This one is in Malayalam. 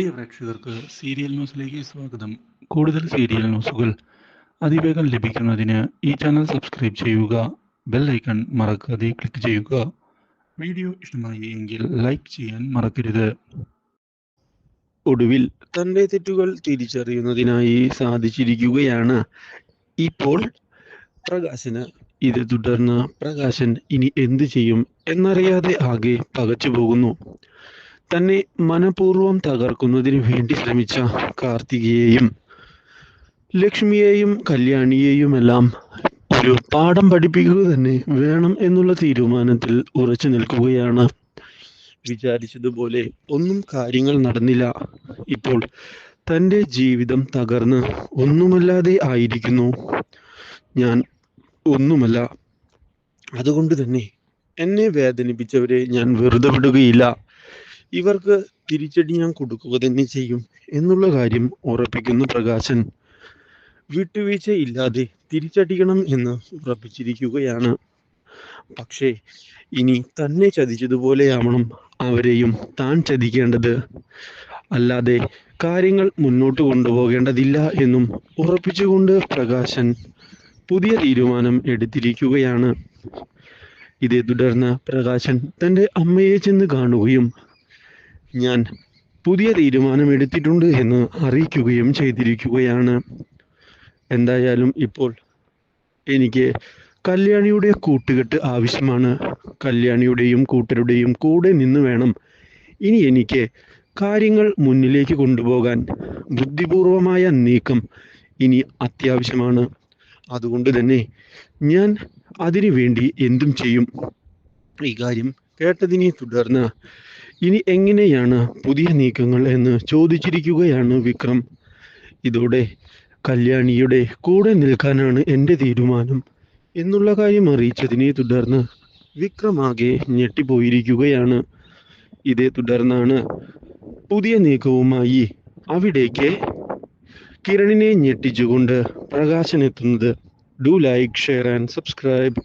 പ്രിയ പ്രേക്ഷകർക്ക് സീരിയൽ ന്യൂസിലേക്ക് സ്വാഗതം. കൂടുതൽ സീരിയൽ ന്യൂസുകൾ അതിവേഗം ലഭിക്കുന്നതിന് ഈ ചാനൽ സബ്സ്ക്രൈബ് ചെയ്യുക. ബെൽ ഐക്കൺ മറക്കാതെ ക്ലിക്ക് ചെയ്യുക. വീഡിയോ ഇഷ്ടമായി എങ്കിൽ ലൈക്ക് ചെയ്യാൻ മറക്കരുത്. ഒടുവിൽ തന്റെ തെറ്റുകൾ തിരിച്ചറിയുന്നതിനായി സാധിച്ചിരിക്കുകയാണ് ഇപ്പോൾ പ്രകാശന്. ഇത് തുടർന്ന് പ്രകാശൻ ഇനി എന്തു ചെയ്യും എന്നറിയാതെ ആകെ പകച്ചു പോകുന്നു. തന്നെ മനഃപൂർവ്വം തകർക്കുന്നതിന് വേണ്ടി ശ്രമിച്ച കാർത്തികയെയും ലക്ഷ്മിയെയും കല്യാണിയെയുമെല്ലാം ഒരു പാഠം പഠിപ്പിക്കുക തന്നെ വേണം എന്നുള്ള തീരുമാനത്തിൽ ഉറച്ചു നിൽക്കുകയാണ്. വിചാരിച്ചതുപോലെ ഒന്നും കാര്യങ്ങൾ നടന്നില്ല. ഇപ്പോൾ തൻ്റെ ജീവിതം തകർന്ന് ഒന്നുമല്ലാതെ ആയിരിക്കുന്നു. ഞാൻ ഒന്നുമല്ല, അതുകൊണ്ട് തന്നെ എന്നെ വേദനിപ്പിച്ചവരെ ഞാൻ വെറുതെ വിടുകയില്ല. ഇവർക്ക് തിരിച്ചടി ഞാൻ കൊടുക്കുക തന്നെ ചെയ്യും എന്നുള്ള കാര്യം ഉറപ്പിക്കുന്നു പ്രകാശൻ. വിട്ടുവീഴ്ച ഇല്ലാതെ തിരിച്ചടിക്കണം എന്ന് ഉറപ്പിച്ചിരിക്കുകയാണ്. പക്ഷേ ഇനി തന്നെ ചതിച്ചതുപോലെയാവണം അവരെയും താൻ ചതിക്കേണ്ടത്, അല്ലാതെ കാര്യങ്ങൾ മുന്നോട്ട് കൊണ്ടുപോകേണ്ടതില്ല എന്നും ഉറപ്പിച്ചുകൊണ്ട് പ്രകാശൻ പുതിയ തീരുമാനം എടുത്തിരിക്കുകയാണ്. ഇതേ തുടർന്ന് പ്രകാശൻ തൻ്റെ അമ്മയെ ചെന്ന് കാണുകയും ഞാൻ പുതിയ തീരുമാനം എടുത്തിട്ടുണ്ട് എന്ന് അറിയിക്കുകയും ചെയ്തിരിക്കുകയാണ്. എന്തായാലും ഇപ്പോൾ എനിക്ക് കല്യാണിയുടെ കൂട്ടുകെട്ട് ആവശ്യമാണ്. കല്യാണിയുടെയും കൂട്ടരുടെയും കൂടെ നിന്ന് വേണം ഇനി എനിക്ക് കാര്യങ്ങൾ മുന്നിലേക്ക് കൊണ്ടുപോകാൻ. ബുദ്ധിപൂർവമായ നീക്കം ഇനി അത്യാവശ്യമാണ്. അതുകൊണ്ട് തന്നെ ഞാൻ അതിനു വേണ്ടി എന്തും ചെയ്യും. ഈ കാര്യം കേട്ടതിനെ തുടർന്ന് ഇനി എങ്ങനെയാണ് പുതിയ നീക്കങ്ങൾ എന്ന് ചോദിച്ചിരിക്കുകയാണ് വിക്രം. ഇതോടെ കല്യാണിയുടെ കൂടെ നിൽക്കാനാണ് എൻ്റെ തീരുമാനം എന്നുള്ള കാര്യം അറിയിച്ചതിനെ തുടർന്ന് വിക്രമാകെ ഞെട്ടിപ്പോയിരിക്കുകയാണ്. ഇതേ തുടർന്നാണ് പുതിയ നീക്കവുമായി അവിടേക്ക് കിരണിനെ ഞെട്ടിച്ചുകൊണ്ട് പ്രകാശൻ എത്തുന്നത്. Do like, share and subscribe.